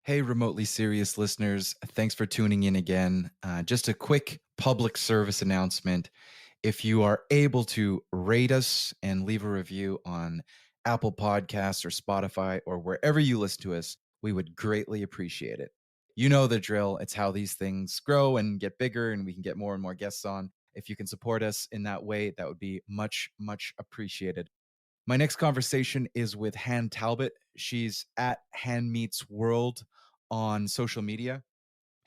Hey, remotely serious listeners. Thanks for tuning in again. Just a quick public service announcement. If you are able to rate us and leave a review on Apple Podcasts or Spotify or wherever you listen to us, we would greatly appreciate it. You know the drill. It's how these things grow and get bigger, and we can get more and more guests on. If you can support us in that way, that would be much, much appreciated. My next conversation is with Han Talbot. She's at Han Meets World on social media.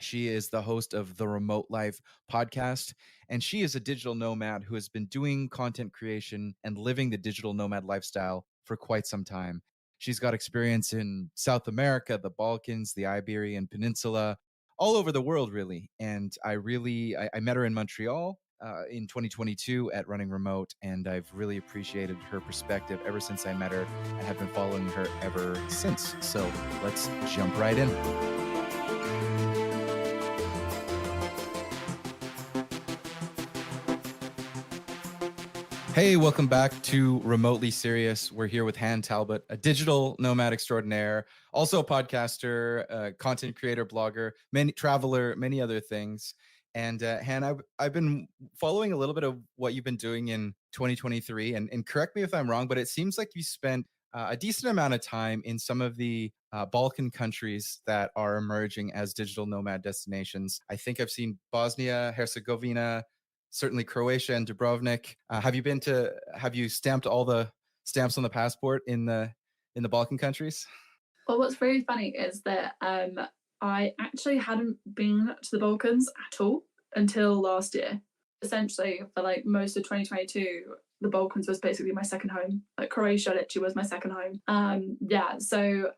She is the host of the Remote Life podcast, and she is a digital nomad who has been doing content creation and living the digital nomad lifestyle for quite some time. She's got experience in South America, the Balkans, the Iberian Peninsula, all over the world, really. And I met her in Montreal in 2022 at Running Remote, and I've really appreciated her perspective ever since I met her and have been following her ever since. So let's jump right in. Hey, welcome back to Remotely Serious. We're here with Han Talbot, a digital nomad extraordinaire, also a podcaster, content creator, blogger, many traveler, many other things. And Han, I've been following a little bit of what you've been doing in 2023, and correct me if I'm wrong, but it seems like you spent a decent amount of time in some of the Balkan countries that are emerging as digital nomad destinations. I think I've seen Bosnia, Herzegovina, certainly Croatia and Dubrovnik. Have you stamped all the stamps on the passport in the Balkan countries? Well, what's really funny is that I actually hadn't been to the Balkans at all until last year. Essentially, for like most of 2022, the Balkans was basically my second home. Like Croatia literally was my second home. So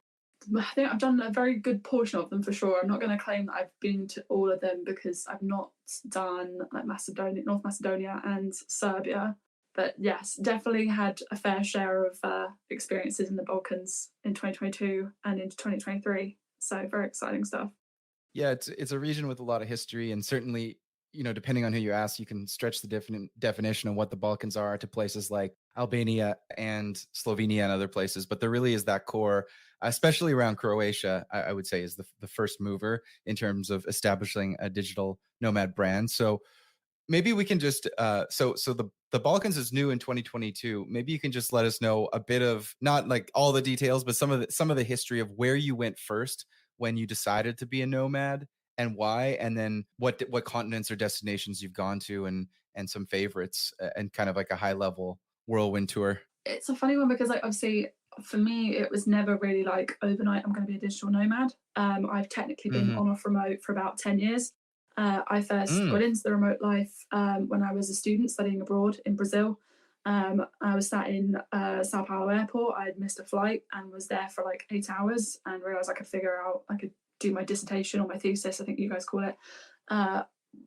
I think I've done a very good portion of them for sure. I'm not going to claim that I've been to all of them because I've not done like Macedonia, North Macedonia, and Serbia. But yes, definitely had a fair share of experiences in the Balkans in 2022 and into 2023. So very exciting stuff. Yeah, it's a region with a lot of history, and certainly, depending on who you ask, you can stretch the definition of what the Balkans are to places like Albania and Slovenia and other places. But there really is that core, especially around Croatia, I would say is the first mover in terms of establishing a digital nomad brand. So maybe we can just so the Balkans is new in 2022. Maybe you can just let us know a bit of, not like all the details, but some of the history of where you went first when you decided to be a nomad and why, and then what continents or destinations you've gone to, and some favorites, and kind of like a high level whirlwind tour. It's a funny one because like obviously for me it was never really like overnight I'm going to be a digital nomad. I've technically been Mm-hmm. on off remote for about 10 years. I first Mm, got into the remote life when I was a student studying abroad in Brazil. I was sat in Sao Paulo airport. I had missed a flight and was there for like 8 hours and realized I could figure out, I could do my dissertation or my thesis, I think you guys call it, uh,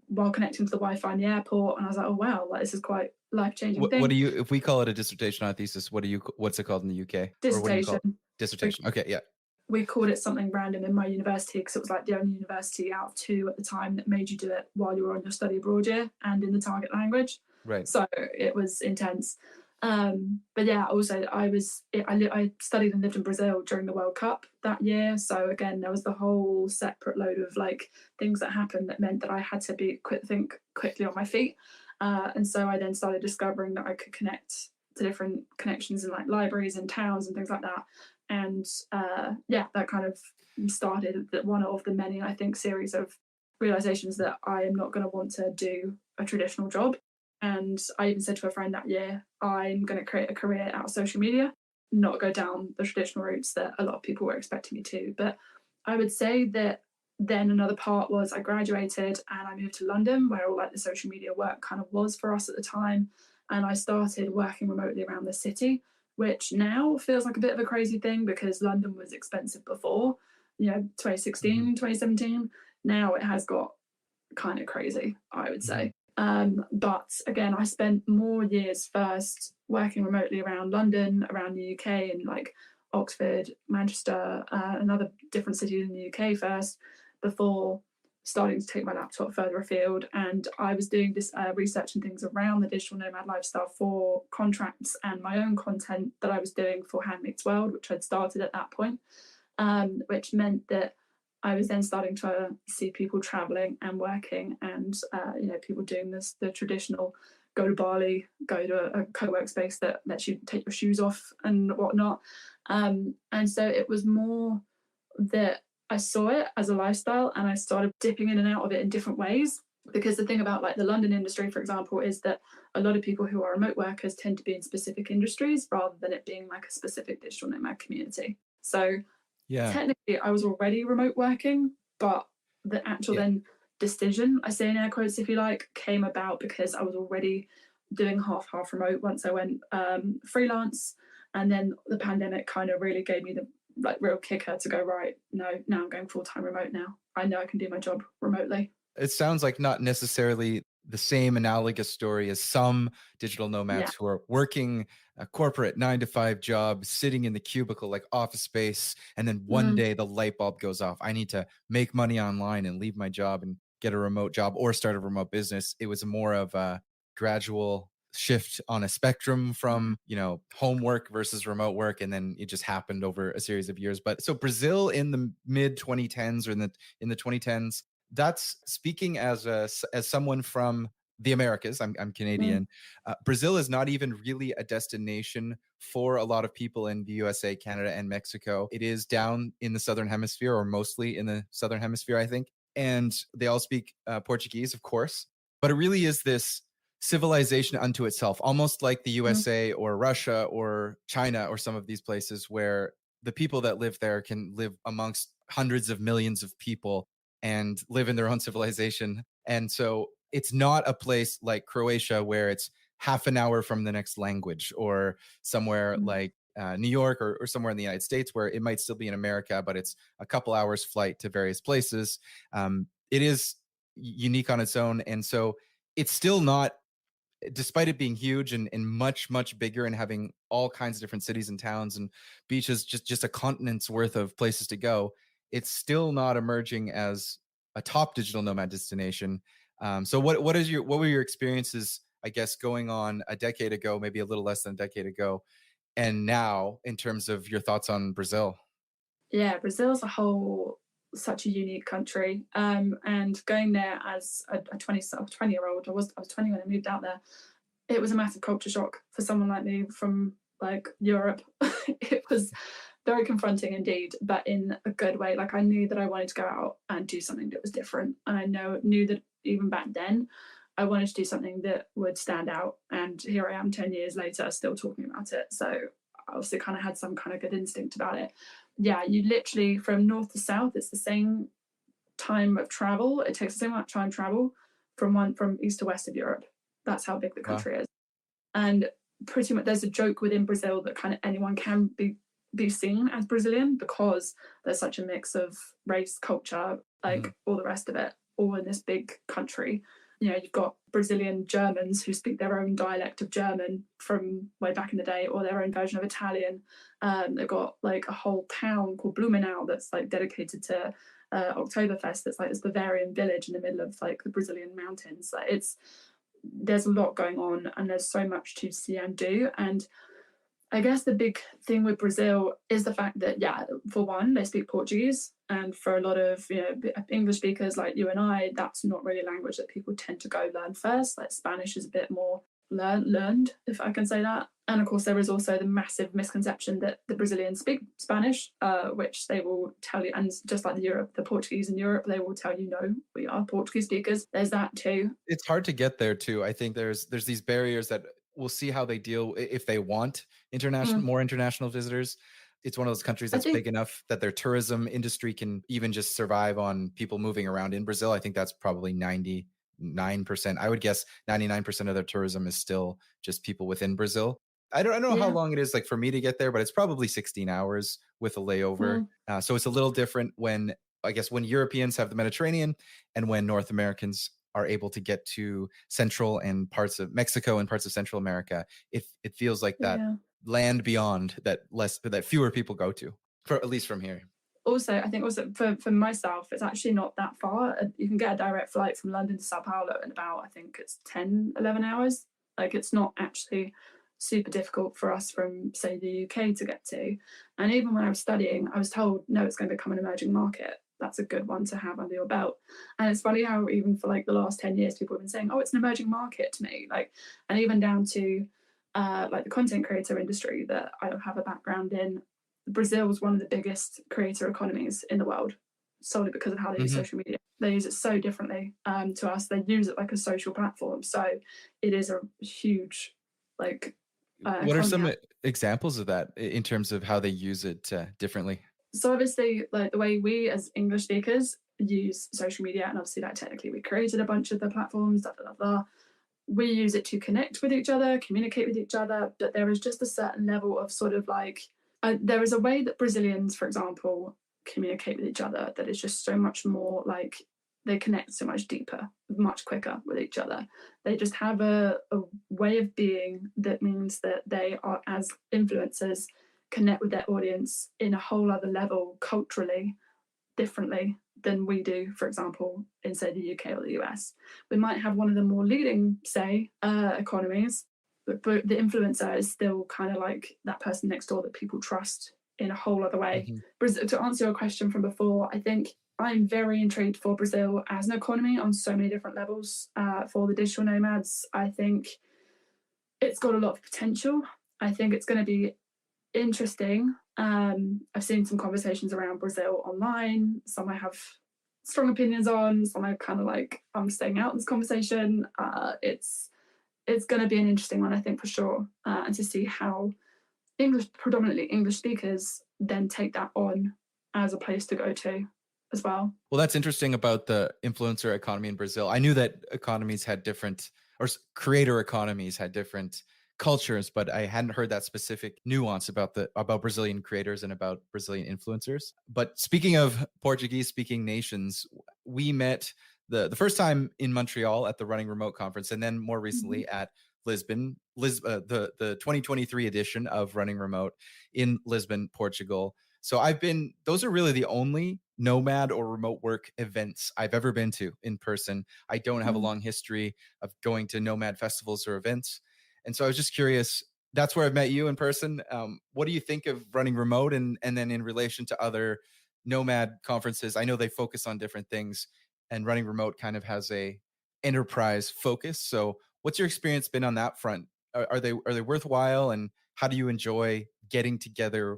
while connecting to the Wi-Fi in the airport. And I was like, oh wow, like this is quite life-changing what thing. do you, if we call it a dissertation or a thesis, what's it called in the UK, or what do you call it? Dissertation. Dissertation. Okay, yeah. We called it something random in my university because it was like the only university out of two at the time that made you do it while you were on your study abroad year and in the target language. Right. So it was intense. But yeah, also I studied and lived in Brazil during the World Cup that year. So again, there was the whole separate load of like things that happened that meant that I had to think quickly on my feet. And so I then started discovering that I could connect to different connections in like libraries and towns and things like that. And that kind of started one of the many, I think, series of realizations that I am not going to want to do a traditional job. And I even said to a friend that year, I'm going to create a career out of social media, not go down the traditional routes that a lot of people were expecting me to. But I would say that then another part was I graduated and I moved to London, where all like the social media work kind of was for us at the time. And I started working remotely around the city, which now feels like a bit of a crazy thing because London was expensive before, 2016, 2017. Now it has got kind of crazy, I would Mm-hmm. say. But again, I spent more years first working remotely around London, around the UK, and like Oxford, Manchester, and other different cities in the UK first, before starting to take my laptop further afield. And I was doing this research and things around the digital nomad lifestyle for contracts and my own content that I was doing for Han Meets World, which I'd started at that point, which meant that I was then starting to see people traveling and working, and people doing this the traditional go to Bali, go to a co-work space that lets you take your shoes off and whatnot. And so it was more that I saw it as a lifestyle, and I started dipping in and out of it in different ways. Because the thing about like the London industry, for example, is that a lot of people who are remote workers tend to be in specific industries rather than it being like a specific digital nomad community. So Yeah. technically I was already remote working, but the actual Yeah. then decision, I say in air quotes if you like, came about because I was already doing half remote once I went freelance. And then the pandemic kind of really gave me the like real kicker to go, right, no, now I'm going full-time remote now. I know I can do my job remotely. It sounds like not necessarily the same analogous story as some digital Yeah. nomads who are working a corporate 9 to 5 job, sitting in the cubicle like office space. And then one Mm, day the light bulb goes off. I need to make money online and leave my job and get a remote job or start a remote business. It was more of a gradual shift on a spectrum yeah. from, homework versus remote work. And then it just happened over a series of years. But so Brazil in the mid 2010s or in the 2010s, that's speaking as someone from the Americas. I'm Mm, Canadian. Brazil is not even really a destination for a lot of people in the USA, Canada, and Mexico. It is down in the southern hemisphere, or mostly in the southern hemisphere, I think. And they all speak Portuguese, of course. But it really is this civilization unto itself, almost like the mm, USA or Russia or China or some of these places where the people that live there can live amongst hundreds of millions of people and live in their own civilization. And so it's not a place like Croatia where it's half an hour from the next language, or somewhere mm. like New York, or somewhere in the United States where it might still be in America, but it's a couple hours flight to various places. It is unique on its own. And so it's still not, despite it being huge and much much bigger and having all kinds of different cities and towns and beaches, just a continent's worth of places to go, it's still not emerging as a top digital nomad destination. So what were your experiences, I guess, going on a decade ago, maybe a little less than a decade ago, and now, in terms of your thoughts on Brazil? Yeah, Brazil's a whole such a unique country. And going there as a 20-year-old, I was 20 when I moved out there. It was a massive culture shock for someone like me from like Europe. It was very confronting indeed, but in a good way. Like I knew that I wanted to go out and do something that was different. And I knew that even back then I wanted to do something that would stand out. And here I am 10 years later still talking about it. So I also kind of had some kind of good instinct about it. Yeah, you literally from north to south, it's the same time of travel. It takes the same amount of time travel from east to west of Europe. That's how big the Wow. country is. And pretty much there's a joke within Brazil that kind of anyone can be seen as Brazilian because there's such a mix of race, culture, Mhm. like all the rest of it, all in this big country. You've got Brazilian Germans who speak their own dialect of German from way back in the day, or their own version of Italian. They've got like a whole town called Blumenau that's like dedicated to Oktoberfest. That's like this Bavarian village in the middle of like the Brazilian mountains. Like there's a lot going on, and there's so much to see and do. And I guess the big thing with Brazil is the fact that, yeah, for one, they speak Portuguese, and for a lot of English speakers like you and I, that's not really a language that people tend to go learn first. Like Spanish is a bit more learned, if I can say that. And of course, there is also the massive misconception that the Brazilians speak Spanish, which they will tell you, and just like the Portuguese in Europe, they will tell you, no, we are Portuguese speakers. There's that too. It's hard to get there too. I think there's these barriers that we'll see how they deal if they want Mm. more international visitors. It's one of those countries I that's think, big enough that their tourism industry can even just survive on people moving around in Brazil. I think that's probably 99%. I would guess 99% of their tourism is still just people within Brazil. I don't know how yeah. long it is like for me to get there, but it's probably 16 hours with a layover. Mm. So it's a little different when, I guess, when Europeans have the Mediterranean and when North Americans are able to get to central and parts of Mexico and parts of Central America. It feels like that Yeah. land beyond that fewer people go to, for at least from here. Also, I think also for myself, it's actually not that far. You can get a direct flight from London to Sao Paulo in about, I think it's 10, 11 hours. Like it's not actually super difficult for us from, say, the UK to get to. And even when I was studying, I was told, no, it's going to become an emerging market. that's a good one to have under your belt. And it's funny how even for like the last 10 years, people have been saying, oh, it's an emerging market to me. Like, and even down to like the content creator industry that I have a background in, Brazil is one of the biggest creator economies in the world solely because of how they use Hmm. social media. They use it so differently to us. They use it like a social platform. So it is a huge like What are economy. some examples of that in terms of how they use it differently? So obviously, like the way we as English speakers use social media, and obviously, like technically, we created a bunch of the platforms. Da, da, da, da. We use it to connect with each other, communicate with each other. But there is just a certain level of sort of like there is a way that Brazilians, for example, communicate with each other that is just so much more like they connect so much deeper, much quicker with each other. They just have a way of being that means that they are, as influencers, connect with their audience in a whole other level culturally differently than we do, for example, in say the UK or the US. We might have one of the more leading, say, economies, but the influencer is still kind of like that person next door that people trust in a whole other way. Hmm. To answer your question from before, I think I'm very intrigued for Brazil as an economy on so many different levels. For the digital nomads, I think it's got a lot of potential. I think it's going to be interesting. I've seen some conversations around Brazil online. Some I have strong opinions on. Some I kind of like I'm staying out in this conversation. It's going to be an interesting one, I think, for sure, and to see how predominantly English speakers, then take that on as a place to go to as well. Well, that's interesting about the influencer economy in Brazil. I knew that economies had different, or creator economies had different cultures, but I hadn't heard that specific nuance about the about Brazilian creators and about Brazilian influencers. But speaking of Portuguese speaking nations, we met the first time in Montreal at the Running Remote conference, and then more Mm-hmm. recently at the 2023 edition of Running Remote in Lisbon, Portugal. So those are really the only nomad or remote work events I've ever been to in person. I don't have a long history of going to nomad festivals or events. And so I was just curious, that's where I've met you in person. What do you think of running remote? And then in relation to other nomad conferences, I know they focus on different things and running remote kind of has a enterprise focus. So what's your experience been on that front? Are they worthwhile? And how do you enjoy getting together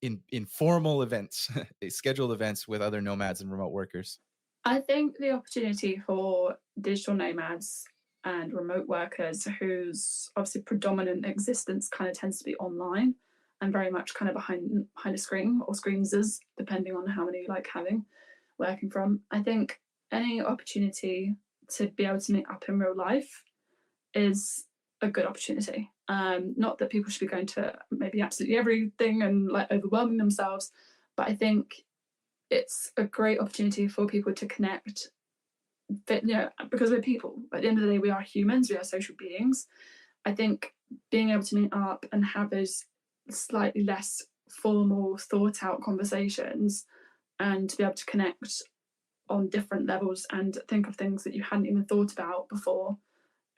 in informal events, scheduled events with other nomads and remote workers? I think the opportunity for digital nomads and remote workers whose obviously predominant existence kind of tends to be online and very much kind of behind a screen or screens, depending on how many you like having working from. I think any opportunity to be able to meet up in real life is a good opportunity. Not that people should be going to maybe absolutely everything and like overwhelming themselves, but I think it's a great opportunity for people to connect. Because we're people. At the end of the day, we are humans. We are social beings. I think being able to meet up and have those slightly less formal, thought out conversations, and to be able to connect on different levels and think of things that you hadn't even thought about before.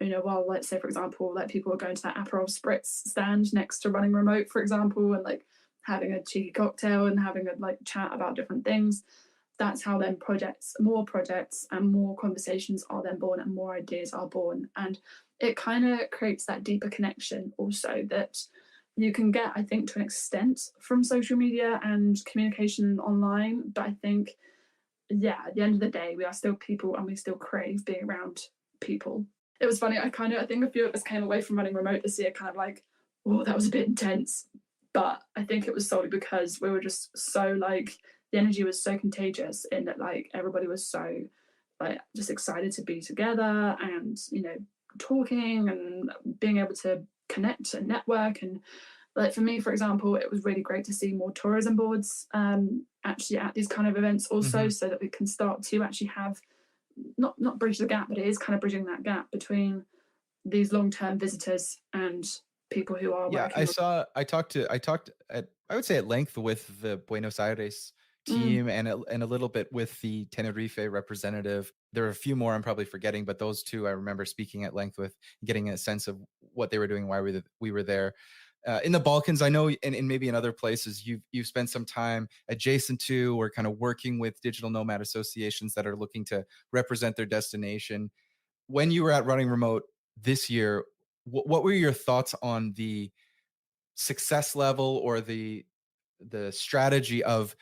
Well, let's say, for example, like people are going to that Aperol Spritz stand next to running remote, for example, and like having a cheeky cocktail and having a like chat about different things. That's how then more projects and more conversations are then born and more ideas are born. And it kind of creates that deeper connection also that you can get, I think, to an extent from social media and communication online. But I think, yeah, at the end of the day, we are still people and we still crave being around people. It was funny. I think a few of us came away from running remote this year kind of like, oh, that was a bit intense. But I think it was solely because we were just so like, the energy was so contagious in that like everybody was so like just excited to be together and, talking and being able to connect and network. And like for me, for example, it was really great to see more tourism boards actually at these kind of events also, Hmm. so that we can start to actually have not bridge the gap, but it is kind of bridging that gap between these long-term visitors and people who are Yeah, working. I talked at, I would say, at length with the Buenos Aires Mm, team and a little bit with the Tenerife representative. There are a few more I'm probably forgetting, but those two I remember speaking at length with, getting a sense of what they were doing, why we were there. in the Balkans, I know, and maybe in other places, you've spent some time adjacent to or kind of working with digital nomad associations that are looking to represent their destination. When you were at Running Remote this year, what were your thoughts on the success level or the strategy of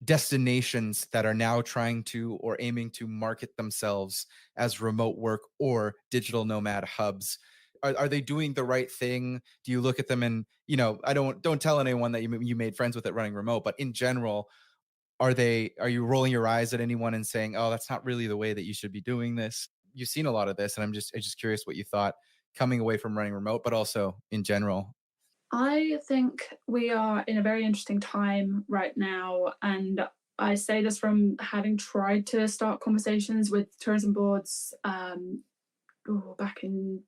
destinations that are now trying to or aiming to market themselves as remote work or digital nomad hubs? Are they doing the right thing? Do you look at them and, I don't tell anyone that you made friends with at Running Remote, but in general, are you rolling your eyes at anyone and saying, "Oh, that's not really the way that you should be doing this"? You've seen a lot of this, and I'm just curious what you thought coming away from Running Remote, but also in general. I think we are in a very interesting time right now, and I say this from having tried to start conversations with tourism boards back in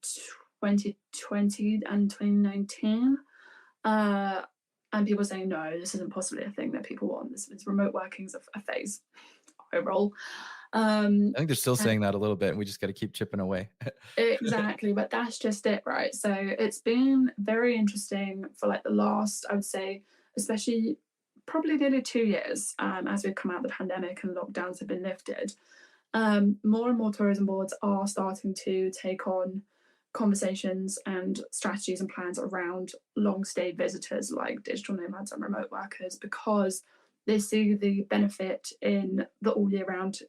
2020 and 2019. Uh, and people saying, no, this isn't possibly a thing that people want. This is remote working's a phase overall. Um, I think they're still and saying that a little bit, and we just gotta keep chipping away. exactly, but that's just it, right? So it's been very interesting for like the last, I would say, especially probably nearly 2 years, as we've come out of the pandemic and lockdowns have been lifted. More and more tourism boards are starting to take on conversations and strategies and plans around long stay visitors like digital nomads and remote workers because they see the benefit in the all year round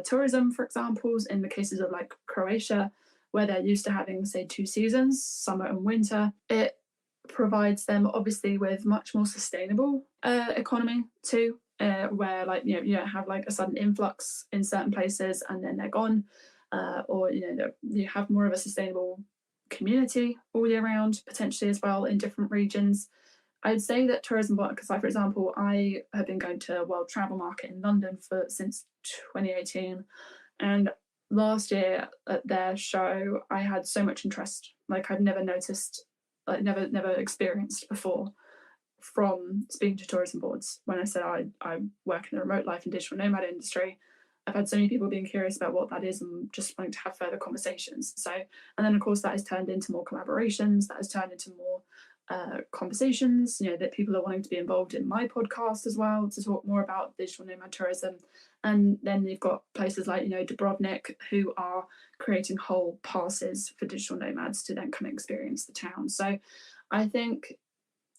tourism, for example, in the cases of like Croatia, where they're used to having, say, two seasons, summer and winter. It provides them obviously with much more sustainable economy too, where like you don't have like a sudden influx in certain places and then they're gone, or you have more of a sustainable community all year round potentially as well in different regions. I'd say that tourism, because like for example, I have been going to World Travel Market in London for since 2018, and last year at their show, I had so much interest like I'd never noticed, like never experienced before from speaking to tourism boards. When I said I work in the remote life and digital nomad industry, I've had so many people being curious about what that is and just wanting to have further conversations. So, and then of course that has turned into more collaborations, that has turned into more conversations, that people are wanting to be involved in my podcast as well to talk more about digital nomad tourism. And then you've got places like, Dubrovnik, who are creating whole passes for digital nomads to then come and experience the town. So I think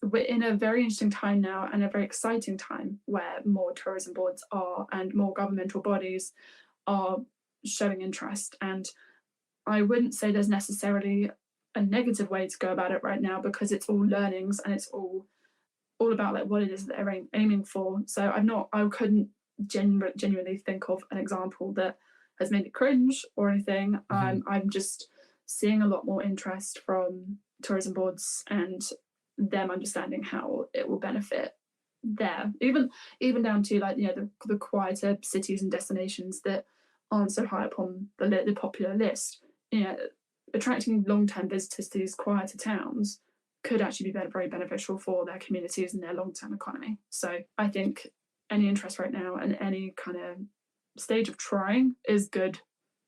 we're in a very interesting time now and a very exciting time where more tourism boards are and more governmental bodies are showing interest. And I wouldn't say there's necessarily a negative way to go about it right now because it's all learnings and it's all about like what it is that they're aiming for. So I couldn't genuinely think of an example that has made me cringe or anything. Mhm. I'm just seeing a lot more interest from tourism boards and them understanding how it will benefit there, even down to like the quieter cities and destinations that aren't so high up on the popular list. You know, attracting long-term visitors to these quieter towns could actually be very beneficial for their communities and their long-term economy. So I think any interest right now and any kind of stage of trying is good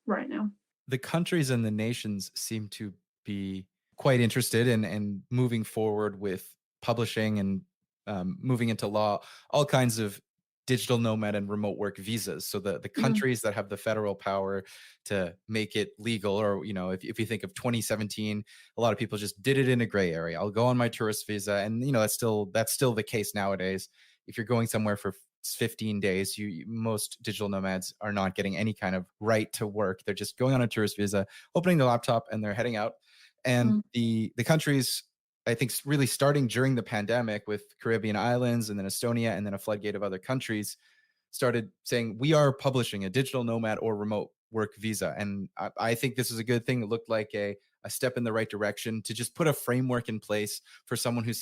right now. The countries and the nations seem to be quite interested in moving forward with publishing and moving into law all kinds of digital nomad and remote work visas. So the Mhm. countries that have the federal power to make it legal, or if you think of 2017, a lot of people just did it in a gray area. I'll go on my tourist visa, and that's still the case nowadays. If you're going somewhere for 15 days, most digital nomads are not getting any kind of right to work. They're just going on a tourist visa, opening the laptop, and they're heading out. And Mm. the countries, I think, really starting during the pandemic with Caribbean islands and then Estonia and then a floodgate of other countries, started saying, we are publishing a digital nomad or remote work visa. And I think this is a good thing. It looked like a step in the right direction to just put a framework in place for someone who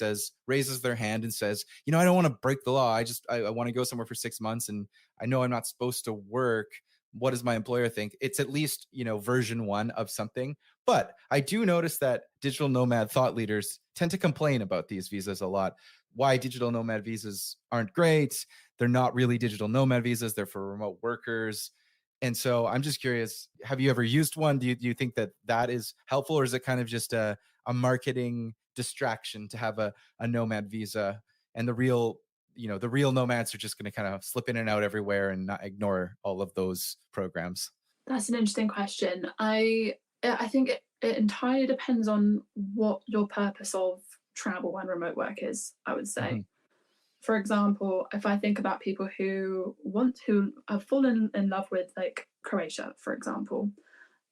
raises their hand and says, I don't want to break the law. I want to go somewhere for 6 months and I know I'm not supposed to work. What does my employer think? It's at least, version one of something. But I do notice that digital nomad thought leaders tend to complain about these visas a lot. Why digital nomad visas aren't great. They're not really digital nomad visas. They're for remote workers. And so I'm just curious, have you ever used one? Do you think that that is helpful, or is it kind of just a marketing distraction to have a nomad visa, and the real, the real nomads are just going to kind of slip in and out everywhere and not ignore all of those programs? That's an interesting question. I think it entirely depends on what your purpose of travel and remote work is, I would Hmm. say. For example, if I think about people who have fallen in love with like Croatia, for example,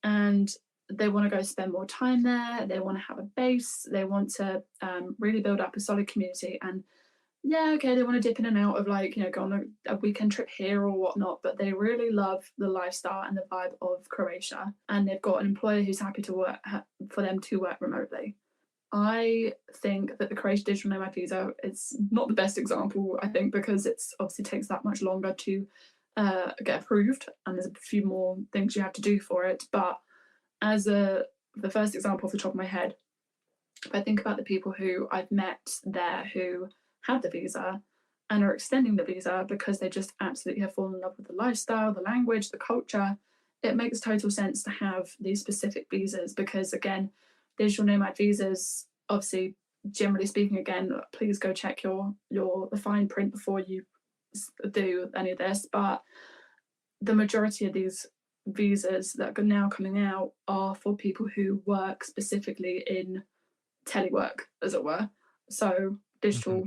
and they want to go spend more time there, they want to have a base, they want to really build up a solid community, and yeah, okay, they want to dip in and out of like, go on a weekend trip here or whatnot, but they really love the lifestyle and the vibe of Croatia. And they've got an employer who's happy to work for them to work remotely. I think that the Croatian digital nomad visa is not the best example, I think, because it's obviously takes that much longer to get approved and there's a few more things you have to do for it. But as the first example off the top of my head, if I think about the people who I've met there who have the visa and are extending the visa because they just absolutely have fallen in love with the lifestyle, the language, the culture, it makes total sense to have these specific visas because, again, digital nomad visas, obviously, generally speaking, again, please go check the fine print before you do any of this. But the majority of these visas that are now coming out are for people who work specifically in telework, as it were. So Hmm. digital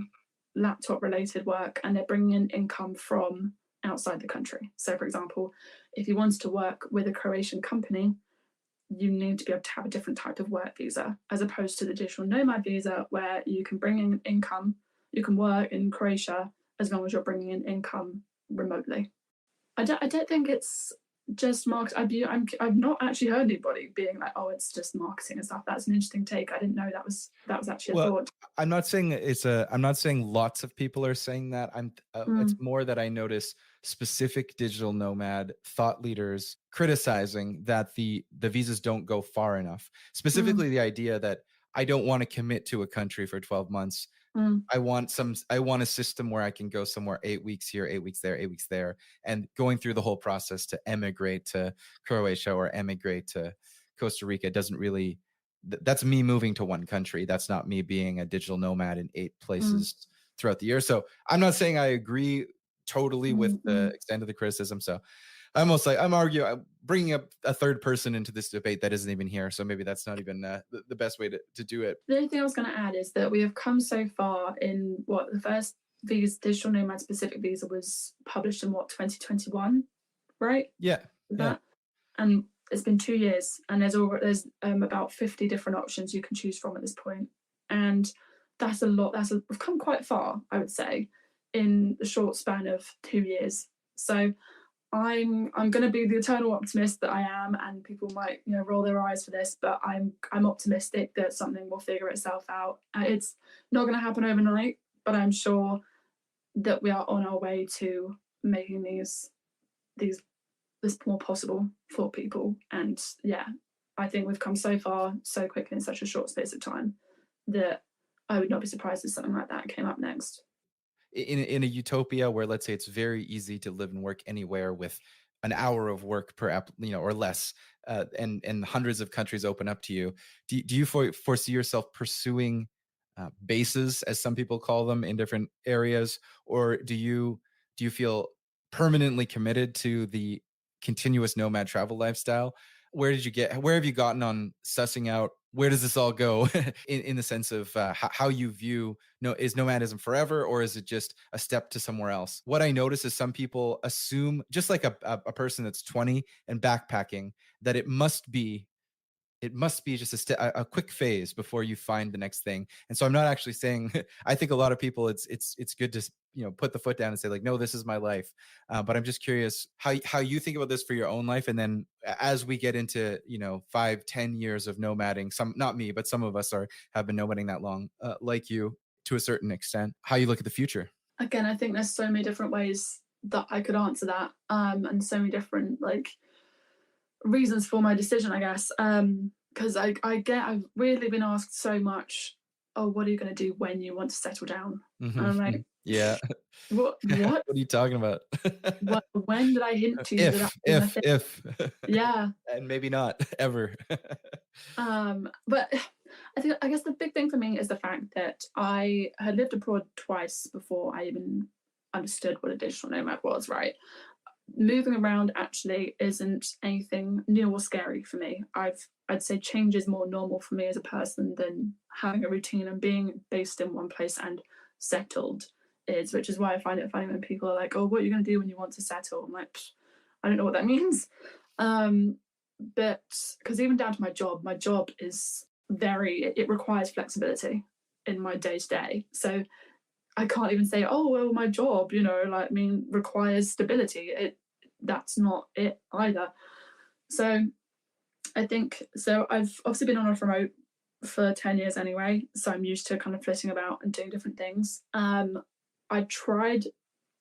laptop related work, and they're bringing in income from outside the country. So, for example, if you wanted to work with a Croatian company, you need to be able to have a different type of work visa as opposed to the digital nomad visa where you can bring in income, you can work in Croatia as long as you're bringing in income remotely. I don't think it's just market. I've not actually heard anybody being like, "Oh, it's just marketing and stuff." That's an interesting take. I didn't know that was actually a Well, thought. I'm not saying lots of people are saying that. It's Mm, more that I notice specific digital nomad thought leaders criticizing that the visas don't go far enough. mm, Specifically, the idea that I don't want to commit to a country for 12 months. mm, I want a system where I can go somewhere 8 weeks here, 8 weeks there, 8 weeks there, and going through the whole process to emigrate to Croatia or emigrate to Costa Rica doesn't really that's me moving to one country. That's not me being a digital nomad in 8 places mm, throughout the year. So I'm not saying I agree totally with mm, the mm. extent of the criticism. So I'm arguing, I'm bringing up a third person into this debate that isn't even here. So maybe that's not even the best way to do it. The only thing I was going to add is that we have come so far in what the first visa, digital nomad specific visa was published in what 2021, right? Yeah. Is Yeah. that? And it's been 2 years, and there's about 50 different options you can choose from at this point, and that's a lot. We've come quite far, I would say, in the short span of 2 years. So I'm going to be the eternal optimist that I am, and people might roll their eyes for this, but I'm optimistic that something will figure itself out. It's not going to happen overnight, but I'm sure that we are on our way to making these this more possible for people. And yeah, I think we've come so far so quickly in such a short space of time that I would not be surprised if something like that came up next. In a utopia where, let's say, it's very easy to live and work anywhere with an hour of work per app, or less, and hundreds of countries open up to you, do you foresee yourself pursuing bases, as some people call them, in different areas, or do you feel permanently committed to the continuous nomad travel lifestyle? Where have you gotten on sussing out where does this all go in the sense of how you view, no, is nomadism forever, or is it just a step to somewhere else? What I notice is some people assume, just like a person that's 20 and backpacking, that it must be just a quick phase before you find the next thing. And so I'm not actually saying I think a lot of people, it's good to put the foot down and say, like, no, this is my life. But I'm just curious how you think about this for your own life, and then as we get into 5-10 years of nomading, some, not me, but some of us have been nomading that long, like you, to a certain extent, how you look at the future. Again, I think there's so many different ways that I could answer that, and so many different like reasons for my decision, I guess. Because I've really been asked so much, oh, what are you going to do when you want to settle down? And I'm like, Hmm. Yeah. What? What are you talking about? What? When did I hint to you that that was a thing? If, Yeah. and maybe not ever. But I guess the big thing for me is the fact that I had lived abroad twice before I even understood what a digital nomad was, right? Moving around actually isn't anything new or scary for me. I'd say change is more normal for me as a person than having a routine and being based in one place and settled is, which is why I find it funny when people are like, "Oh, what are you going to do when you want to settle?" I'm like, I don't know what that means. Um, but because even down to my job is it requires flexibility in my day to day. So I can't even say, oh well, my job, like I mean, requires stability. That's not it either. So I think so. I've obviously been on off remote for 10 years anyway, so I'm used to kind of flitting about and doing different things. I tried.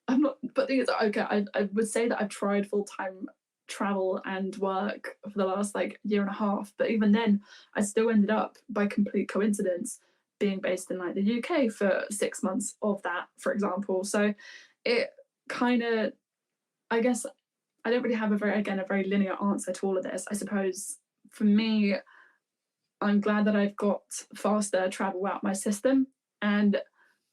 I'm not, but the thing is, okay, I would say that I've tried full time travel and work for the last like year and a half, but even then, I still ended up by complete coincidence being based in like the UK for 6 months of that, for example. So it kind of, I guess, I don't really have a very linear answer to all of this. I suppose for me, I'm glad that I've got faster travel out my system, and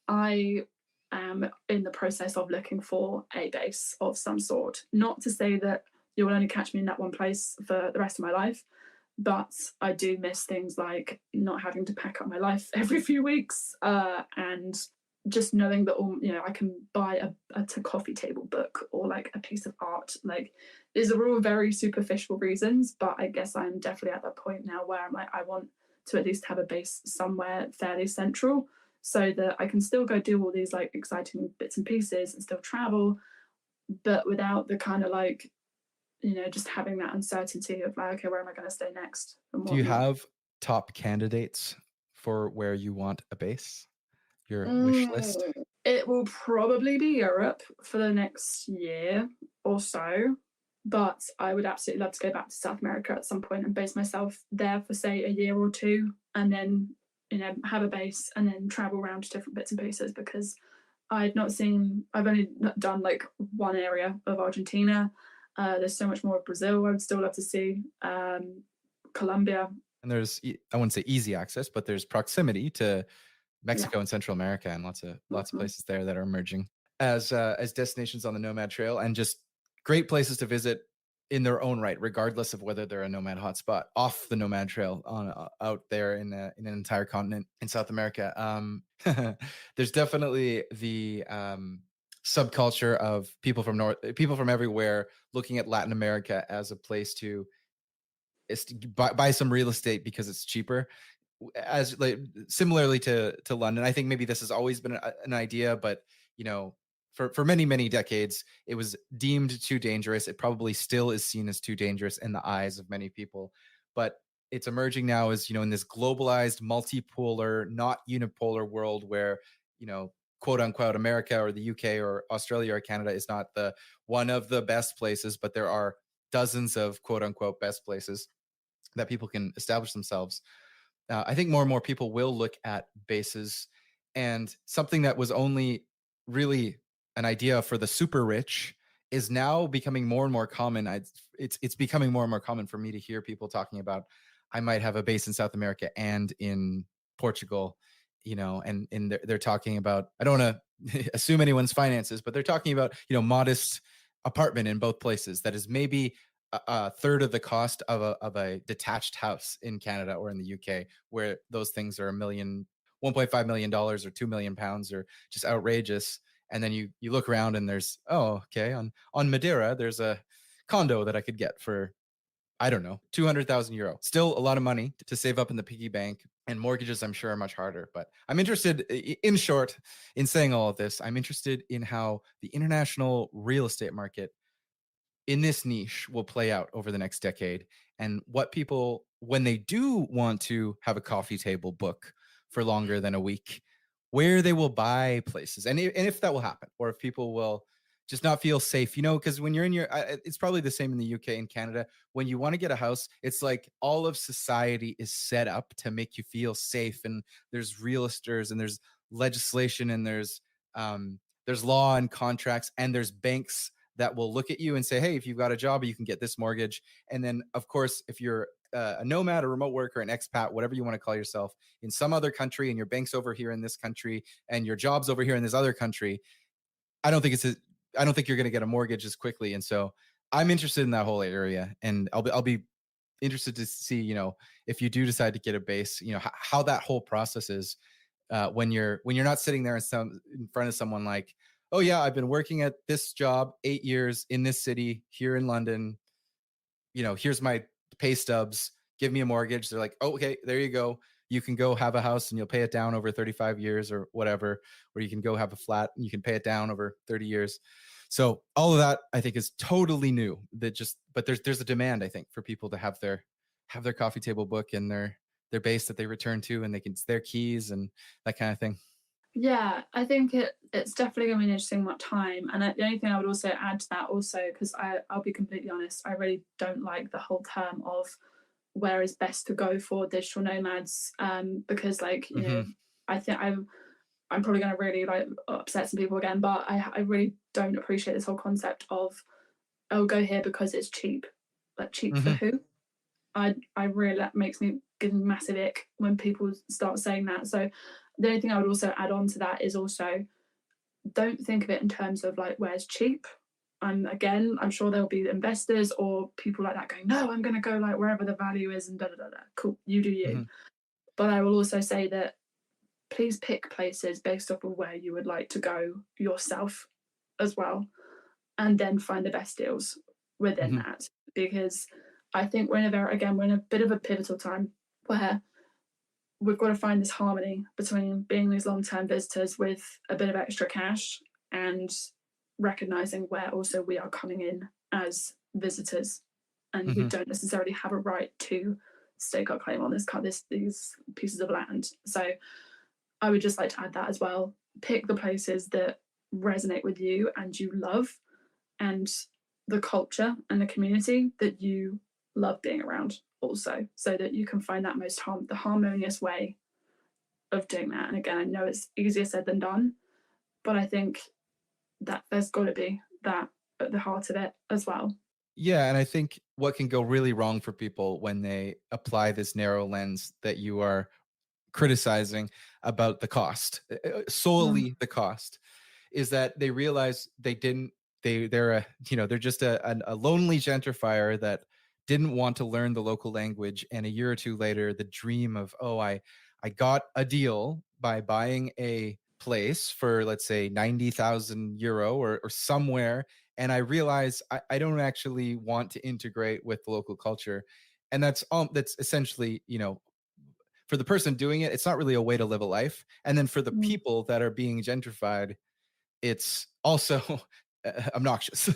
I am in the process of looking for a base of some sort. Not to say that you will only catch me in that one place for the rest of my life, but I do miss things like not having to pack up my life every few weeks, and just knowing that I can buy a coffee table book or like a piece of art. Like these are all very superficial reasons, but I guess I'm definitely at that point now where I'm like, I want to at least have a base somewhere fairly central so that I can still go do all these like exciting bits and pieces and still travel, but without the kind of like, just having that uncertainty of like, okay, where am I going to stay next and Do you whatnot. have top candidates for where you want a base? Your wish list? It will probably be Europe for the next year or so, but I would absolutely love to go back to South America at some point and base myself there for say a year or two, and then have a base and then travel around to different bits and pieces because I've only done like one area of Argentina. There's so much more of Brazil I would still love to see. Colombia. And there's I wouldn't say easy access, but there's proximity to Yeah. Mexico and Central America, and lots of Mhm. places there that are emerging as destinations on the Nomad Trail, and just great places to visit in their own right, regardless of whether they're a nomad hotspot off the Nomad Trail on out there in an entire continent in South America. There's definitely the subculture of people from everywhere looking at Latin America as a place to buy some real estate because it's cheaper, as like similarly to London. I think maybe this has always been an idea, but for many decades, it was deemed too dangerous. It probably still is seen as too dangerous in the eyes of many people, but it's emerging now as in this globalized, multipolar, not unipolar world where quote unquote America or the UK or Australia or Canada is not the one of the best places, but there are dozens of quote unquote best places that people can establish themselves. I think more and more people will look at bases, and something that was only really an idea for the super rich is now becoming more and more common. It's becoming more and more common for me to hear people talking about, I might have a base in South America and in Portugal, and they're talking about, I don't want to assume anyone's finances, but they're talking about modest apartment in both places that is maybe a third of the cost of a detached house in Canada or in the UK, where those things are $1.5 million or £2 million or just outrageous. And then you look around and there's, oh, okay, on Madeira there's a condo that I could get for, I don't know, €200,000. Still a lot of money to save up in the piggy bank, and mortgages I'm sure are much harder. But I'm interested, in short, in saying all of this, I'm interested in how the international real estate market in this niche will play out over the next decade, and what people, when they do want to have a coffee table book for longer than a week, where they will buy places, and if that will happen, or if people will just not feel safe, because when you're in it's probably the same in the UK and Canada. When you want to get a house, it's like all of society is set up to make you feel safe, and there's realtors and there's legislation and there's there's law and contracts, and there's banks that will look at you and say, hey, if you've got a job, you can get this mortgage. And then, of course, if you're a nomad, a remote worker, an expat, whatever you want to call yourself, in some other country, and your bank's over here in this country, and your job's over here in this other country, I don't think it's a, I don't think you're going to get a mortgage as quickly. And so I'm interested in that whole area, and I'll be interested to see, if you do decide to get a base, how that whole process is, when you're not sitting there in front of someone like, oh yeah, I've been working at this job 8 years in this city here in London, here's my pay stubs, give me a mortgage. They're like, oh, okay, there you go. You can go have a house and you'll pay it down over 35 years or whatever, or you can go have a flat and you can pay it down over 30 years. So all of that I think is totally new. But there's a demand, I think, for people to have their coffee table book and their base that they return to, and they can their keys and that kind of thing. Yeah, I think it's definitely going to be an interesting time. And the only thing I would also add to that, also, because I'll be completely honest, I really don't like the whole term of where is best to go for digital nomads, because, like, Hmm. I think I'm probably going to really like upset some people again, but I really don't appreciate this whole concept of, oh, go here because it's cheap. Like, cheap for Hmm. who? I really, that makes me give me massive ick when people start saying that. So the only thing I would also add on to that is also, don't think of it in terms of like where's cheap. And again, I'm sure there'll be investors or people like that going, no, I'm going to go like wherever the value is and da da da da. Cool, you do you. Hmm. But I will also say that please pick places based off of where you would like to go yourself as well, and then find the best deals within Hmm. that. Because I think we're in a bit of a pivotal time where we've got to find this harmony between being these long-term visitors with a bit of extra cash and recognizing where also we are coming in as visitors, and we Hmm. don't necessarily have a right to stake our claim on these pieces of land. So I would just like to add that as well. Pick the places that resonate with you and you love, and the culture and the community that you love being around also, so that you can find that the harmonious way of doing that. And again, I know it's easier said than done, but I think that there's got to be that at the heart of it as well. Yeah, and I think what can go really wrong for people when they apply this narrow lens that you are criticizing about the cost, Mm. solely the cost, is that they realize they didn't they're they're just a lonely gentrifier that didn't want to learn the local language, and a year or two later the dream of, oh, I got a deal by buying a place for, let's say, 90,000 euro or somewhere, and I realize I don't actually want to integrate with the local culture. And that's essentially, for the person doing it, it's not really a way to live a life. And then for the Mm. people that are being gentrified, it's also obnoxious,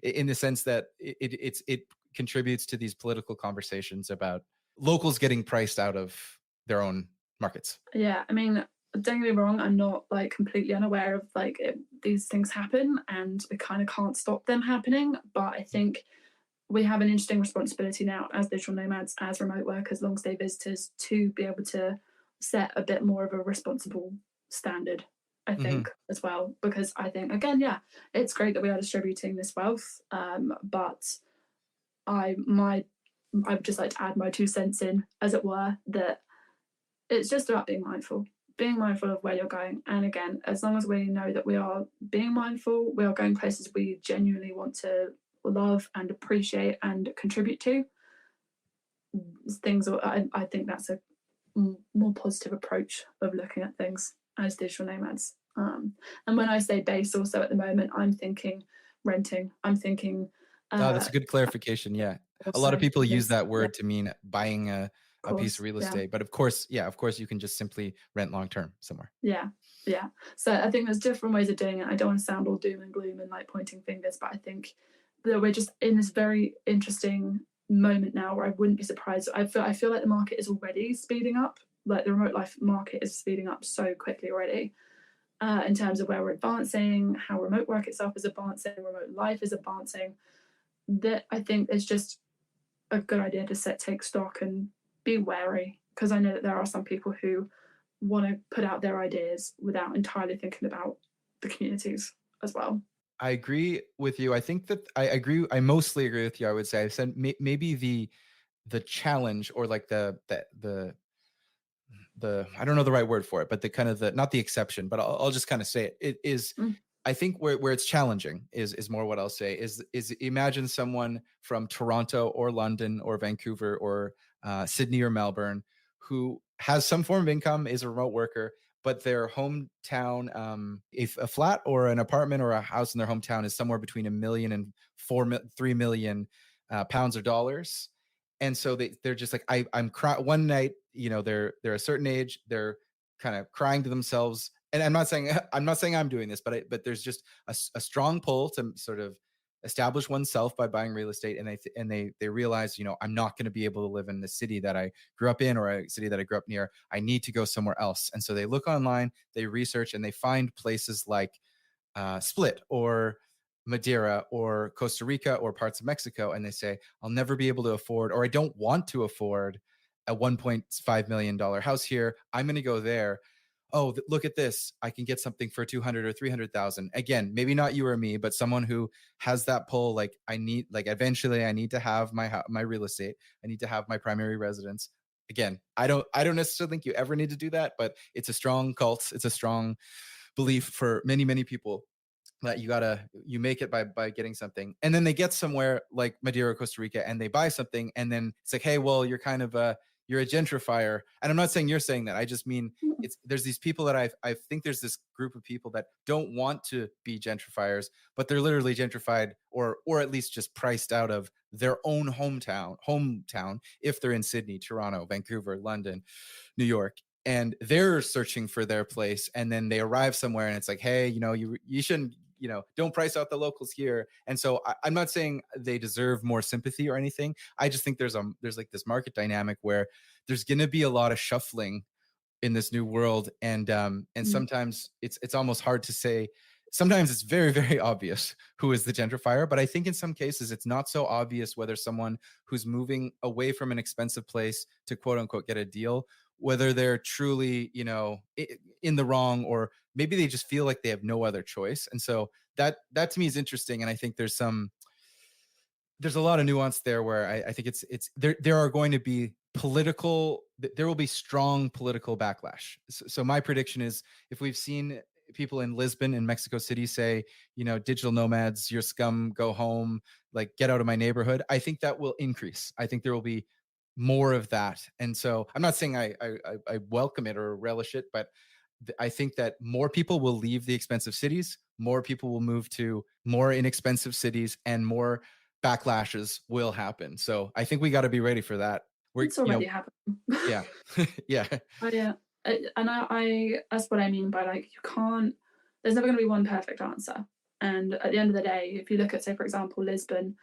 in the sense that it contributes to these political conversations about locals getting priced out of their own markets. Yeah, I mean, don't get me wrong, I'm not like completely unaware of like these things happen and we kind of can't stop them happening. But I think we have an interesting responsibility now as digital nomads, as remote workers, long stay visitors, to be able to set a bit more of a responsible standard, I Hmm. think, as well. Because I think, again, yeah, it's great that we are distributing this wealth, but I my I would just like to add my 2 cents in, as it were, that it's just about being mindful of where you're going. And again, as long as we know that we are being mindful, we are going places we genuinely want to love and appreciate and contribute to, I think that's a more positive approach of looking at things as digital nomads. And when I say base, also at the moment, I'm thinking renting. I'm thinking Oh, that's uh, a good clarification. Yeah. A lot of also people use because, that yeah, word to mean buying of a piece of course, real yeah. estate. But of course, yeah, of course, you can just simply rent long term somewhere. Yeah, yeah. So I think there's different ways of doing it. I don't want to sound all doom and gloom and like pointing fingers, but I think that we're just in this very interesting moment now where I wouldn't be surprised. I feel like the market is already speeding up. Like the remote life market is speeding up so quickly already, in terms of where we're advancing, how remote work itself is advancing, remote life is advancing. That I think is just a good idea to take stock and be wary, because I know that there are some people who want to put out their ideas without entirely thinking about the communities as well. I agree with you. I think that I agree. I mostly agree with you. I would say I said maybe the challenge, or like the I don't know the right word for it, but the kind of the not the exception, but I'll just kind of say it. It is, Mm, I think where it's challenging is more what I'll say is imagine someone from Toronto or London or Vancouver or Sydney or Melbourne who has some form of income, is a remote worker, but their hometown, if a flat or an apartment or a house in their hometown is somewhere between a million and 3 million pounds or dollars. And so they're just like, I'm crying one night, they're a certain age, they're kind of crying to themselves. And I'm not saying I'm doing this, but there's just a strong pull to sort of establish oneself by buying real estate, and they realize, I'm not going to be able to live in the city that I grew up in or a city that I grew up near. I need to go somewhere else. And so they look online, they research, and they find places like Split or Madeira or Costa Rica or parts of Mexico, and they say, I'll never be able to afford, or I don't want to afford a $1.5 million house here. I'm going to go there. Oh, look at this. I can get something for 200 or 300,000. Again, maybe not you or me, but someone who has that pull. Like eventually I need to have my real estate. I need to have my primary residence. Again, I don't necessarily think you ever need to do that, but it's a strong cult. It's a strong belief for many, many people that you make it by getting something. And then they get somewhere like Madeira, Costa Rica, and they buy something, and then it's like, hey, well, you're a gentrifier. And I'm not saying you're saying that. I just mean mm, there's these people that I think there's this group of people that don't want to be gentrifiers, but they're literally gentrified, or at least just priced out of their own hometown if they're in Sydney, Toronto, Vancouver, London, New York, and they're searching for their place, and then they arrive somewhere and it's like, hey, you shouldn't, don't price out the locals here. And so I'm not saying they deserve more sympathy or anything. I just think there's like this market dynamic where there's going to be a lot of shuffling in this new world, and mm, sometimes it's almost hard to say. Sometimes it's very, very obvious who is the gentrifier, but I think in some cases it's not so obvious whether someone who's moving away from an expensive place to quote unquote get a deal, whether they're truly, in the wrong, or maybe they just feel like they have no other choice. And so that to me is interesting, and I think there's a lot of nuance there where I think it's there are going to be there will be strong political backlash. So my prediction is, if we've seen people in Lisbon and Mexico City say, digital nomads, you're scum, go home, like get out of my neighborhood, I think that will increase. I think there will be more of that. And so I'm not saying I welcome it or relish it, but I think that more people will leave the expensive cities, more people will move to more inexpensive cities, and more backlashes will happen. So I think we got to be ready for that. We're, it's already happening. yeah, yeah, Oh yeah, and I that's what I mean by like you can't. There's never going to be one perfect answer. And at the end of the day, if you look at, say, for example, Lisbon,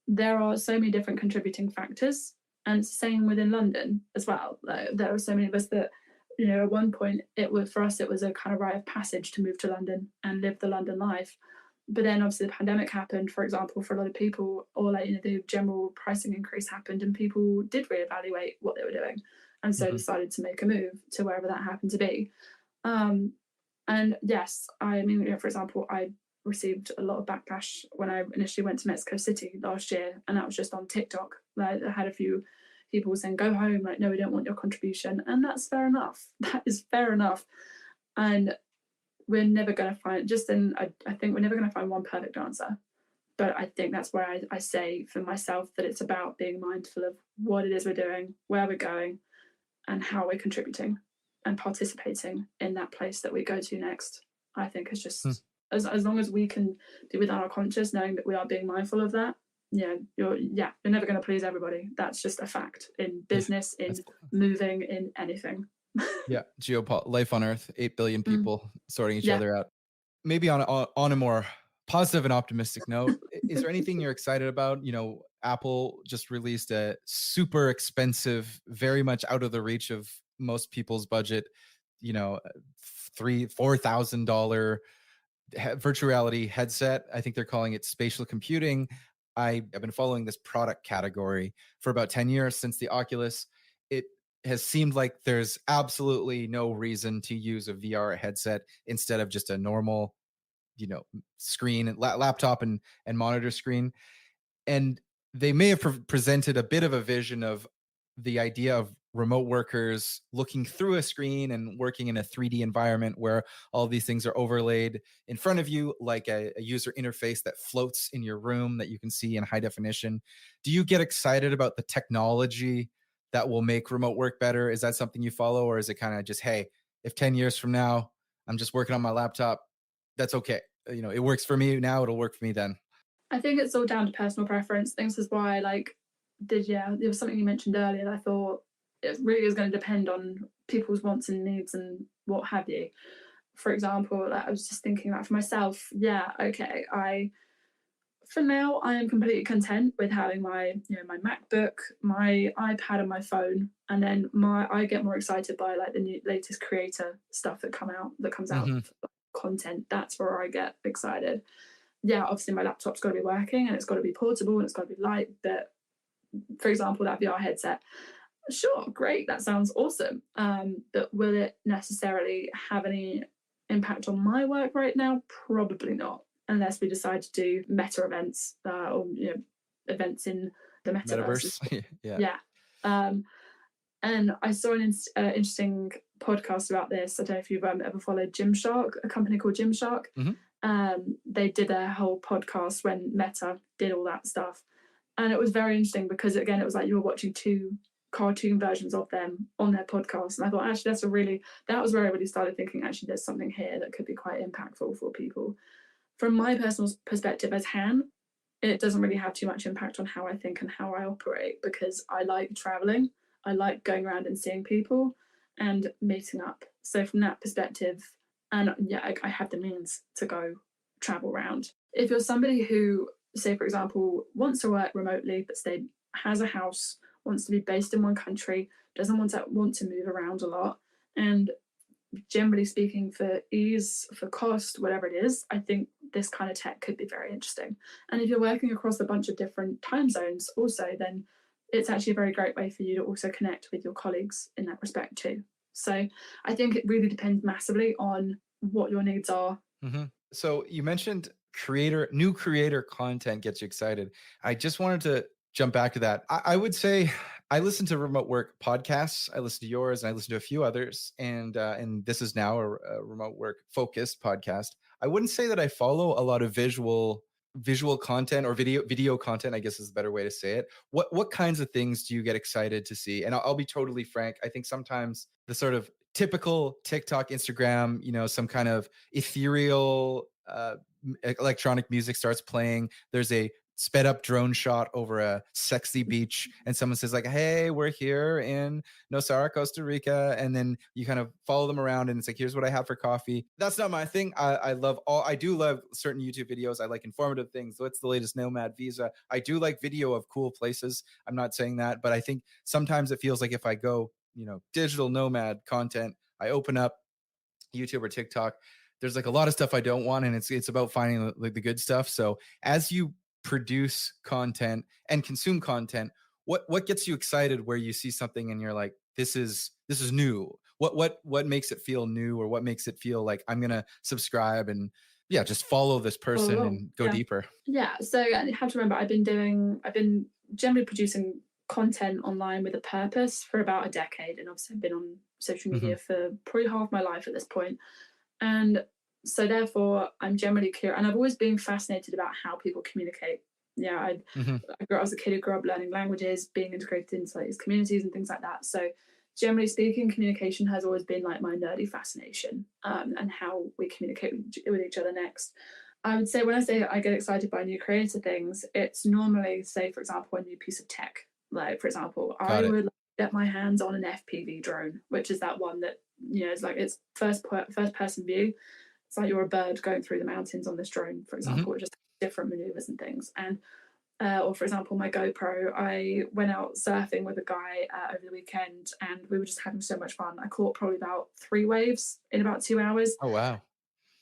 there are so many different contributing factors, and it's the same within London as well. Like, there are so many of us that, at one point it was for us, it was a kind of rite of passage to move to London and live the London life. But then obviously the pandemic happened, for example, for a lot of people, or like the general pricing increase happened, and people did reevaluate what they were doing, and so hmm decided to make a move to wherever that happened to be. Um, and yes, I mean, for example, I received a lot of backlash when I initially went to Mexico City last year, and that was just on TikTok. Like, I had a few people saying, "Go home!" Like, no, we don't want your contribution, and that's fair enough. That is fair enough, and we're never going to find. I think we're never going to find one perfect answer. But I think that's where I say for myself that it's about being mindful of what it is we're doing, where we're going, and how we're contributing and participating in that place that we go to next. I think is just as long as we can be within our conscious, knowing that we are being mindful of that. You're never going to please everybody. That's just a fact in yeah. business, That's in moving, in anything. yeah. Life on Earth, 8 billion Mm, people sorting each yeah. other out. Maybe on a more positive and optimistic note, is there anything you're excited about? Apple just released a super expensive, very much out of the reach of most people's budget, you know, $3,000-$4,000 virtual reality headset. I think they're calling it spatial computing. I've been following this product category for about 10 years since the Oculus. It has seemed like there's absolutely no reason to use a VR headset instead of just a normal, screen, laptop and monitor screen. And they may have presented a bit of a vision of the idea of remote workers looking through a screen and working in a 3D environment where all these things are overlaid in front of you, like a user interface that floats in your room that you can see in high definition. Do you get excited about the technology that will make remote work better? Is that something you follow, or is it kind of just, hey, if 10 years from now I'm just working on my laptop, that's okay. It works for me now, it'll work for me then. I think it's all down to personal preference. This is why, like, there was something you mentioned earlier that I thought it really is going to depend on people's wants and needs and what have you. For example, like, I was just thinking that for myself, yeah, okay, for now I am completely content with having my MacBook, my iPad, and my phone, and then I get more excited by like the new latest creator stuff that comes out Hmm. content. That's where I get excited. Yeah, obviously my laptop's got to be working and it's got to be portable and it's got to be light. But for example, that VR headset, sure, great, that sounds awesome. But will it necessarily have any impact on my work right now? Probably not, unless we decide to do meta events or events in the metaverse. Metaverse. Yeah. Yeah. Um, and I saw an interesting podcast about this. I don't know if you've ever followed Gymshark, a company called Gymshark. Hmm. They did a whole podcast when Meta did all that stuff. And it was very interesting because, again, it was like you were watching two cartoon versions of them on their podcast. And I thought, actually, that was where I really started thinking, actually, there's something here that could be quite impactful for people. From my personal perspective as Han, it doesn't really have too much impact on how I think and how I operate because I like traveling. I like going around and seeing people and meeting up. So from that perspective, and yeah, I have the means to go travel around. If you're somebody who, say, for example, wants to work remotely but has a house, wants to be based in one country, doesn't want to move around a lot, and generally speaking, for ease, for cost, whatever it is, I think this kind of tech could be very interesting. And if you're working across a bunch of different time zones, also, then it's actually a very great way for you to also connect with your colleagues in that respect too. So I think it really depends massively on what your needs are. Hmm. So you mentioned new creator content gets you excited. I just wanted to jump back to that. I would say I listen to remote work podcasts. I listen to yours, and I listen to a few others. And this is now a remote work focused podcast. I wouldn't say that I follow a lot of visual content or video content, I guess is the better way to say it. What kinds of things do you get excited to see? And I'll be totally frank, I think sometimes the sort of typical TikTok, Instagram, some kind of ethereal electronic music starts playing. There's a sped up drone shot over a sexy beach, and someone says like, hey, we're here in Nosara, Costa Rica, and then you kind of follow them around and it's like, here's what I have for coffee. That's not my thing. I do love certain YouTube videos. I like informative things. What's the latest nomad visa? I do like video of cool places. I'm not saying that, but I think sometimes it feels like if I go digital nomad content, I open up YouTube or TikTok, there's like a lot of stuff I don't want, and it's about finding like the good stuff. So as you produce content and consume content, what gets you excited where you see something and you're like, this is new? What makes it feel new, or what makes it feel like I'm gonna subscribe and yeah, just follow this All person along. and go Yeah. deeper? Yeah. So you have to remember, I've been generally producing content online with a purpose for about a decade. And obviously I've been on social Hmm. media for probably half my life at this point. And so therefore I'm generally curious, and I've always been fascinated about how people communicate. Yeah. Hmm. I was a kid who grew up learning languages, being integrated into like these communities and things like that. So generally speaking, communication has always been like my nerdy fascination, and how we communicate with each other next. I would say when I say I get excited by new creative things, it's normally, say, for example, a new piece of tech. Like, for example, I Got it. would get my hands on an FPV drone, which is that one that, it's like it's first person view. It's like you're a bird going through the mountains on this drone, for Hmm. example, with just different maneuvers and things. And or for example, my GoPro, I went out surfing with a guy over the weekend, and we were just having so much fun. I caught probably about 3 waves in about 2 hours. Oh wow.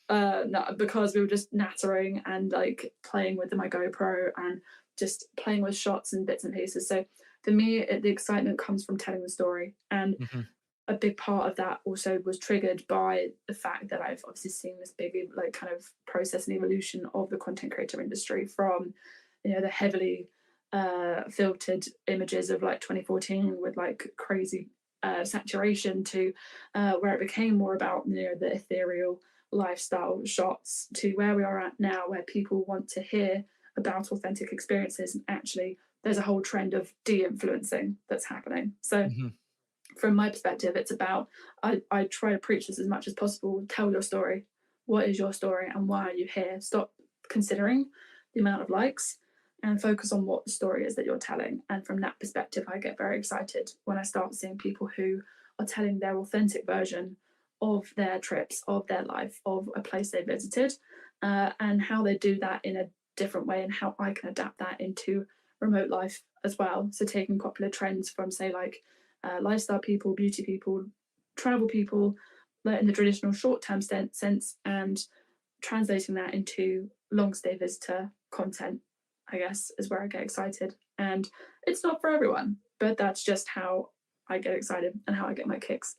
No, because we were just nattering and like playing with my GoPro and just playing with shots and bits and pieces. So for me, the excitement comes from telling the story. And Mhm. a big part of that also was triggered by the fact that I've obviously seen this big like kind of process and evolution of the content creator industry from, the heavily filtered images of like 2014 with like crazy saturation to where it became more about the ethereal lifestyle shots to where we are at now, where people want to hear about authentic experiences, and actually there's a whole trend of de-influencing that's happening. So Mhm. from my perspective, it's about I try to preach this as much as possible. Tell your story. What is your story and why are you here? Stop considering the amount of likes and focus on what the story is that you're telling. And from that perspective, I get very excited when I start seeing people who are telling their authentic version of their trips, of their life, of a place they visited, and how they do that in a different way and how I can adapt that into remote life as well. So taking popular trends from, say, like lifestyle people, beauty people, travel people, like in the traditional short-term sense, and translating that into long stay visitor content, I guess, is where I get excited. And it's not for everyone, but that's just how I get excited and how I get my kicks.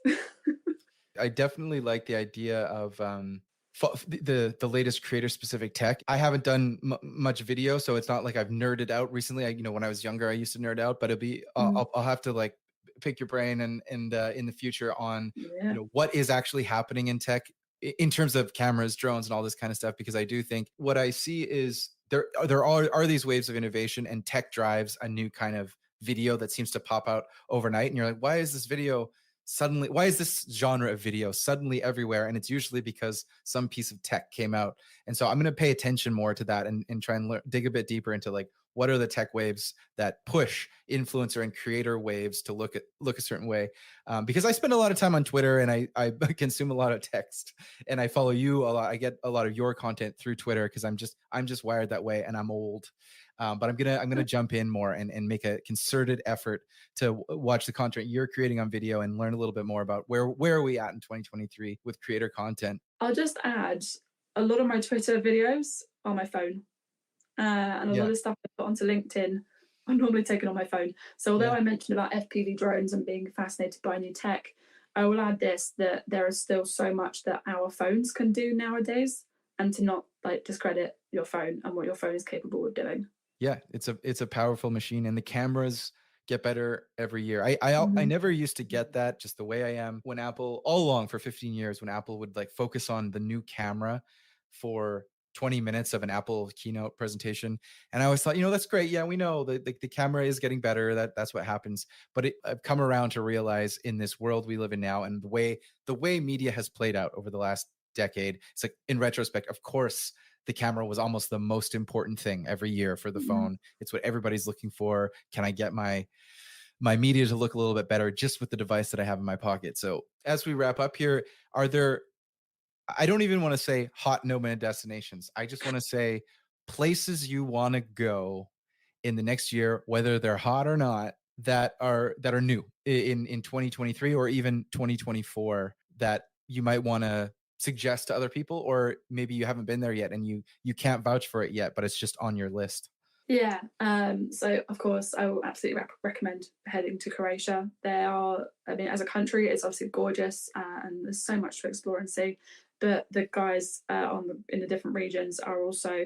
I definitely like the idea of the latest creator specific tech. I haven't done much video, so it's not like I've nerded out recently. When I was younger, I used to nerd out, but it'll be Mm, I'll have to like pick your brain and in the future on yeah. what is actually happening in tech in terms of cameras, drones, and all this kind of stuff. Because I do think what I see is there are these waves of innovation, and tech drives a new kind of video that seems to pop out overnight, and you're like, why is this video suddenly, why is this genre of video suddenly everywhere? And it's usually because some piece of tech came out. And so I'm going to pay attention more to that and try and dig a bit deeper into like what are the tech waves that push influencer and creator waves to look a certain way. Because I spend a lot of time on Twitter, and I consume a lot of text, and I follow you a lot. I get a lot of your content through Twitter because I'm just wired that way, and I'm old. But I'm gonna jump in more and make a concerted effort to watch the content you're creating on video and learn a little bit more about where are we at in 2023 with creator content. I'll just add a lot of my Twitter videos are my phone. And a lot Yeah, of stuff I put onto LinkedIn, I'm normally taken on my phone. So although yeah, I mentioned about FPV drones and being fascinated by new tech, I will add this that there is still so much that our phones can do nowadays, and to not like discredit your phone and what your phone is capable of doing. yeah. It's a powerful machine, and the cameras get better every year. I Mm-hmm. never used to get that, just the way I am. When Apple, all along for 15 years, when Apple would like focus on the new camera for 20 minutes of an Apple keynote presentation, and I always thought, that's great. Yeah, we know the camera is getting better. That's what happens. But I've come around to realize in this world we live in now, and the way media has played out over the last decade, it's like in retrospect, of course, the camera was almost the most important thing every year for the Mm-hmm. phone. It's what everybody's looking for. Can I get my media to look a little bit better just with the device that I have in my pocket? So as we wrap up here, are there, I don't even want to say hot nomad destinations. I just want to say places you want to go in the next year, whether they're hot or not, that are new in 2023 or even 2024, that you might want to suggest to other people, or maybe you haven't been there yet and you can't vouch for it yet, but it's just on your list. Yeah. So of course, I will absolutely recommend heading to Croatia. I mean, as a country, it's obviously gorgeous, and there's so much to explore and see. But the guys in the different regions are also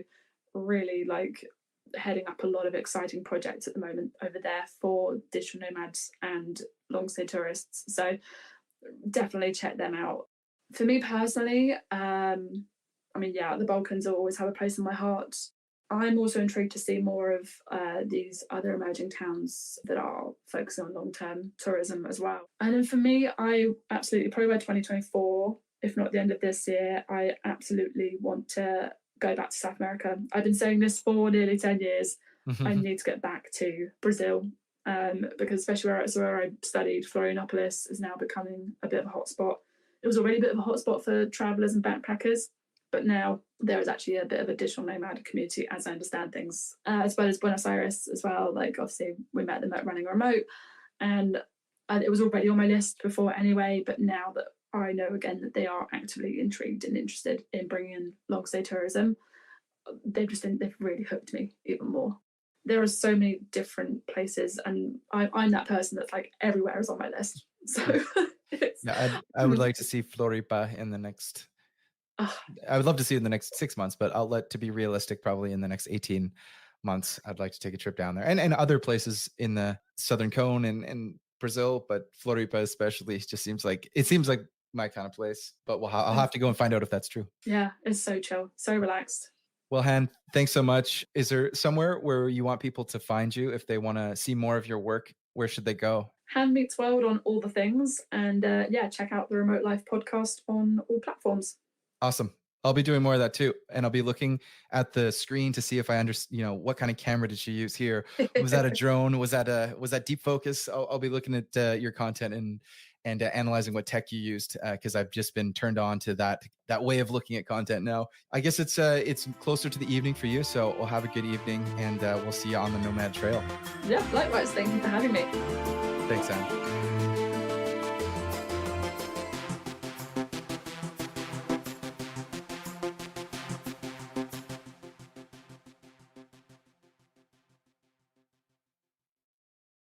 really like heading up a lot of exciting projects at the moment over there for digital nomads and long stay tourists. So definitely check them out. For me personally, I mean, yeah, the Balkans will always have a place in my heart. I'm also intrigued to see more of these other emerging towns that are focusing on long term tourism as well. And then for me, I absolutely, probably by 2024, if not the end of this year, I absolutely want to go back to South America. I've been saying this for nearly 10 years. I need to get back to Brazil, because especially where I studied, Florianopolis is now becoming a bit of a hotspot. It was already a bit of a hotspot for travellers and backpackers, but now there is actually a bit of a digital nomad community, as I understand things, as well as Buenos Aires as well. Like obviously we met them at Running Remote, and it was already on my list before anyway. But now that I know again that they are actively intrigued and interested in bringing in long stay tourism. They've really hooked me even more. There are so many different places, and I'm that person that's like everywhere is on my list. So Mm. it's Yeah, I would like to see Floripa in the next. oh, I would love to see it in the next 6 months, but I'll let to be realistic, probably in the next 18 months. I'd like to take a trip down there and other places in the Southern Cone and Brazil, but Floripa especially just seems like my kind of place. But I'll have to go and find out if that's true. yeah, it's so chill, so relaxed. Well, Han, thanks so much. Is there somewhere where you want people to find you if they want to see more of your work? Where should they go? Hand Meets World on all the things, and yeah, check out the Remote Life podcast on all platforms. Awesome. I'll be doing more of that too, and I'll be looking at the screen to see if I understand. What kind of camera did she use here? Was that a drone? Was that deep focus? I'll be looking at your content and analyzing what tech you used because I've just been turned on to that way of looking at content now. I guess it's closer to the evening for you, so we'll have a good evening, and we'll see you on the Nomad Trail. Yeah, likewise. Thank you for having me. Thanks, Anne.